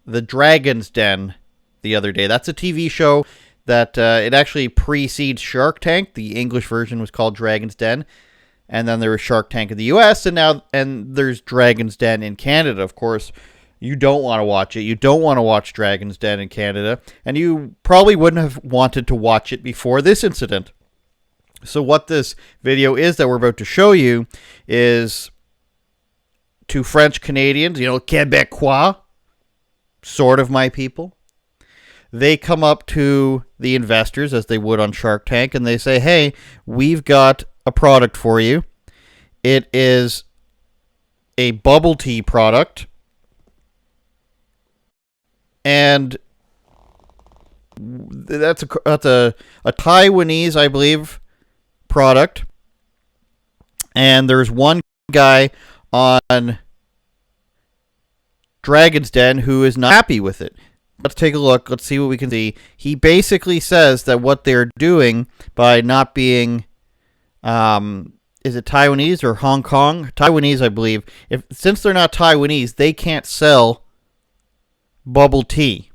The Dragon's Den the other day. That's a TV show that it actually precedes Shark Tank. The English version was called Dragon's Den. And then there was Shark Tank in the US, and there's Dragon's Den in Canada. Of course, you don't want to watch it. You don't want to watch Dragon's Den in Canada, and you probably wouldn't have wanted to watch it before this incident. So what this video is that we're about to show you is two French Canadians, Quebecois, sort of my people. They come up to the investors, as they would on Shark Tank, and they say, hey, we've got a product for you. It is a bubble tea product, and that's a Taiwanese, I believe, product. And there's one guy on Dragon's Den who is not happy with it. Let's take a look. Let's see what we can see. He basically says that what they're doing by not being is it Taiwanese or Hong Kong? Taiwanese, I believe. Since they're not Taiwanese, they can't sell bubble tea.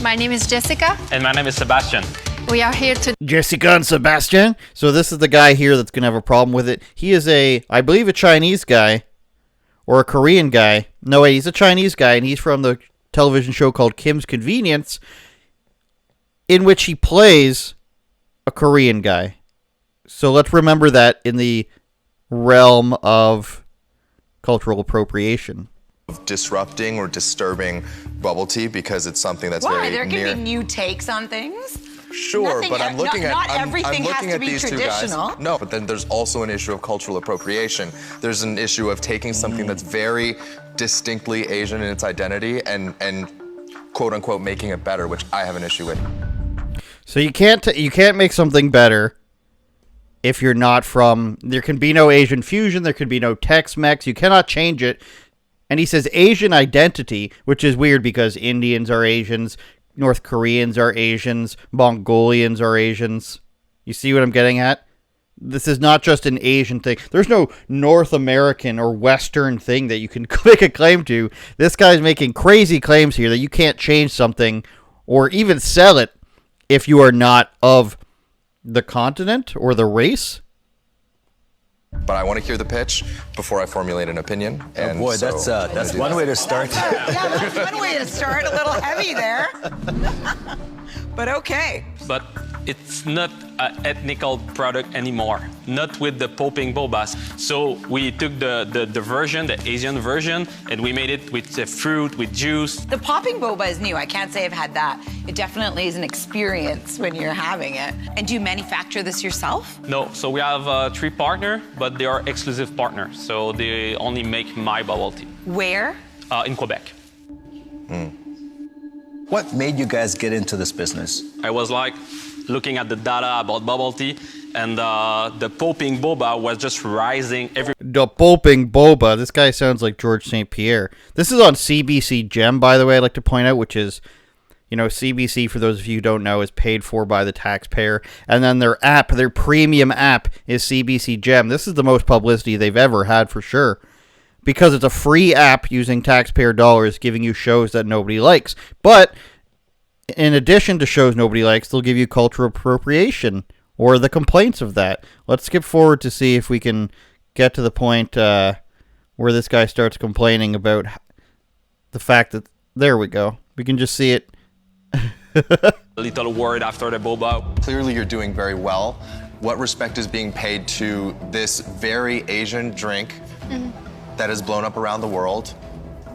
My name is Jessica. And my name is Sebastian. We are here to... Jessica and Sebastian. So this is the guy here that's going to have a problem with it. He is I believe, a Chinese guy. Or a Korean guy. No, wait, he's a Chinese guy, and he's from the television show called Kim's Convenience, in which he plays a Korean guy. So let's remember that in the realm of cultural appropriation. Disrupting or disturbing bubble tea because it's something that's Why? very There near. can be new takes on things. Sure, Nothing- but I'm looking not at everything I'm has looking to at be these two guys. traditional. No, but then there's also an issue of cultural appropriation. There's an issue of taking something that's very distinctly Asian in its identity and quote unquote making it better, which I have an issue with. So you can't make something better if you're not from... There can be no Asian fusion. There can be no Tex-Mex. You cannot change it. And he says Asian identity, which is weird because Indians are Asians, North Koreans are Asians, Mongolians are Asians. You see what I'm getting at? This is not just an Asian thing. There's no North American or Western thing that you can make a claim to. This guy's making crazy claims here that you can't change something or even sell it if you are not of the continent or the race. But I want to hear the pitch before I formulate an opinion. Oh boy, that's one way to start. Yeah, that's one way to start. A little heavy there. But okay. But it's not an ethnical product anymore, not with the popping bobas. So we took the version, the Asian version, and we made it with fruit, with juice. The popping boba is new. I can't say I've had that. It definitely is an experience when you're having it. And do you manufacture this yourself? No, so we have 3 partners, but they are exclusive partners. So they only make my bubble tea. Where? In Quebec. What made you guys get into this business? I was like looking at the data about bubble tea, and the popping boba was just rising every... The Popping Boba. This guy sounds like George St. Pierre. This is on CBC Gem, by the way, I'd like to point out, which is, CBC, for those of you who don't know, is paid for by the taxpayer. And then their app, their premium app, is CBC Gem. This is the most publicity they've ever had, for sure. Because it's a free app using taxpayer dollars, giving you shows that nobody likes. But in addition to shows nobody likes, they'll give you cultural appropriation or the complaints of that. Let's skip forward to see if we can get to the point where this guy starts complaining about the fact that... There we go. We can just see it. A little word after the boba. Clearly you're doing very well. What respect is being paid to this very Asian drink that has blown up around the world?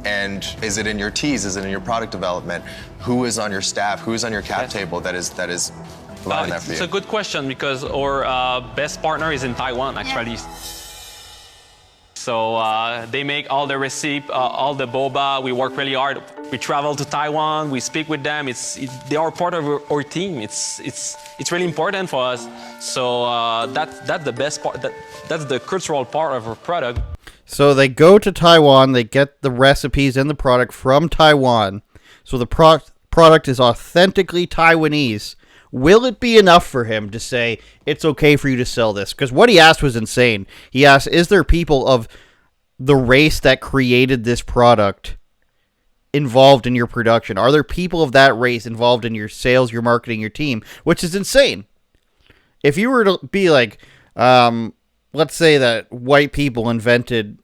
And is it in your teas? Is it in your product development? Who is on your staff? Who is on your cap table that is providing that for you? It's a good question because our best partner is in Taiwan, actually. So they make all the recipe, all the boba. We work really hard. We travel to Taiwan. We speak with them. They are part of our team. It's really important for us. So that's the best part. That's the cultural part of our product. So they go to Taiwan, they get the recipes and the product from Taiwan. So the product is authentically Taiwanese. Will it be enough for him to say, it's okay for you to sell this? Because what he asked was insane. He asked, is there people of the race that created this product involved in your production? Are there people of that race involved in your sales, your marketing, your team? Which is insane. If you were to be like, let's say that white people invented,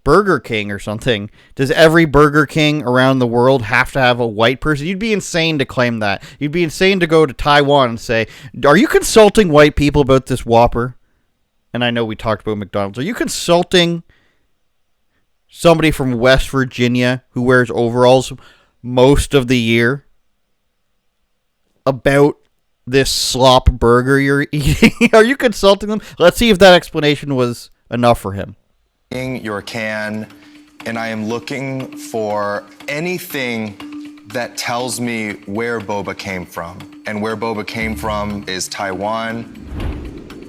Burger King or something, does every Burger King around the world have to have a white person? You'd be insane to claim that. You'd be insane to go to Taiwan and say, are you consulting white people about this Whopper? And I know we talked about McDonald's. Are you consulting somebody from West Virginia who wears overalls most of the year about this slop burger you're eating? Are you consulting them? Let's see if that explanation was enough for him. Your can, and I am looking for anything that tells me where boba came from. And where boba came from is Taiwan.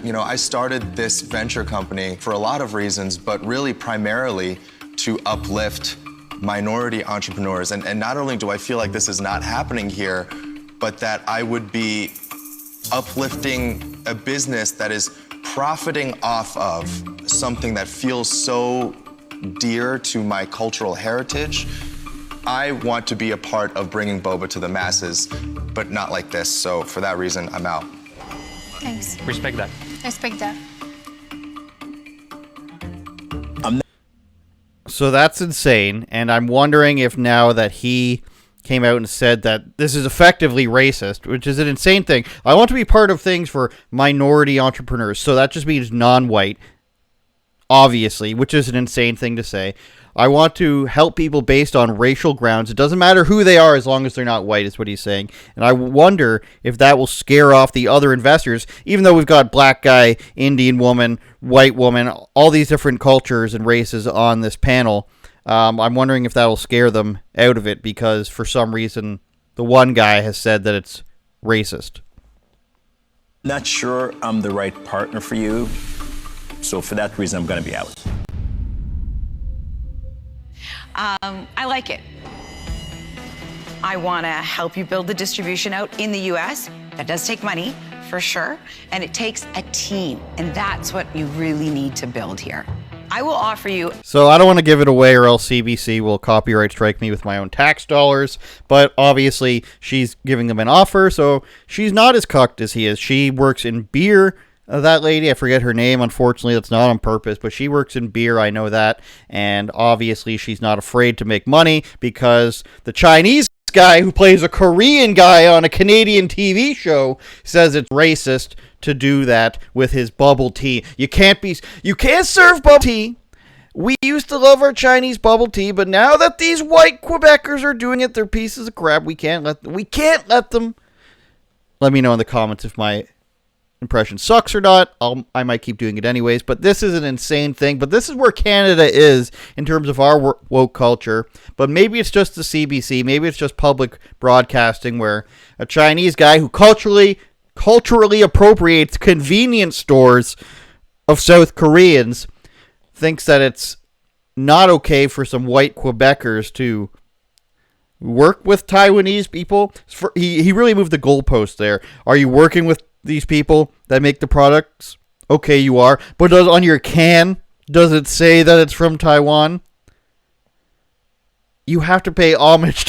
I started this venture company for a lot of reasons, but really primarily to uplift minority entrepreneurs. And not only do I feel like this is not happening here, but that I would be uplifting a business that is profiting off of something that feels so dear to my cultural heritage. I want to be a part of bringing boba to the masses, but not like this. So for that reason, I'm out. Thanks. Respect that. Respect that. So that's insane, and I'm wondering if now that he came out and said that this is effectively racist, which is an insane thing. I want to be part of things for minority entrepreneurs, so that just means non-white, obviously, which is an insane thing to say. I want to help people based on racial grounds. It doesn't matter who they are as long as they're not white, is what he's saying. And I wonder if that will scare off the other investors, even though we've got black guy, Indian woman, white woman, all these different cultures and races on this panel. I'm wondering if that will scare them out of it because for some reason the one guy has said that it's racist. Not sure I'm the right partner for you. So for that reason, I'm going to be out. I like it. I want to help you build the distribution out in the US. That does take money, for sure. And it takes a team. And that's what you really need to build here. I will offer you... So I don't want to give it away or else CBC will copyright strike me with my own tax dollars. But obviously, she's giving them an offer. So she's not as cucked as he is. She works in beer. That lady, I forget her name, unfortunately, that's not on purpose, but she works in beer, I know that, and obviously she's not afraid to make money because the Chinese guy who plays a Korean guy on a Canadian TV show says it's racist to do that with his bubble tea. You can't serve bubble tea. We used to love our Chinese bubble tea, but now that these white Quebecers are doing it, they're pieces of crap. We can't let them. Let me know in the comments if my impression sucks or not. I might keep doing it anyways, but this is an insane thing. But this is where Canada is in terms of our woke culture. But maybe it's just the CBC, maybe it's just public broadcasting where a Chinese guy who culturally appropriates convenience stores of South Koreans thinks that it's not okay for some white Quebecers to work with Taiwanese people. He really moved the goalpost there. Are you working with these people that make the products? Okay, you are. But on your can, does it say that it's from Taiwan? You have to pay homage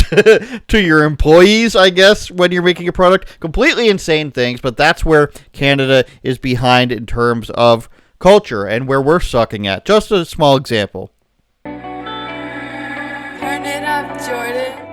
to your employees, I guess, when you're making a product. Completely insane things, but that's where Canada is behind in terms of culture and where we're sucking at. Just a small example. Turn it up, Jordan.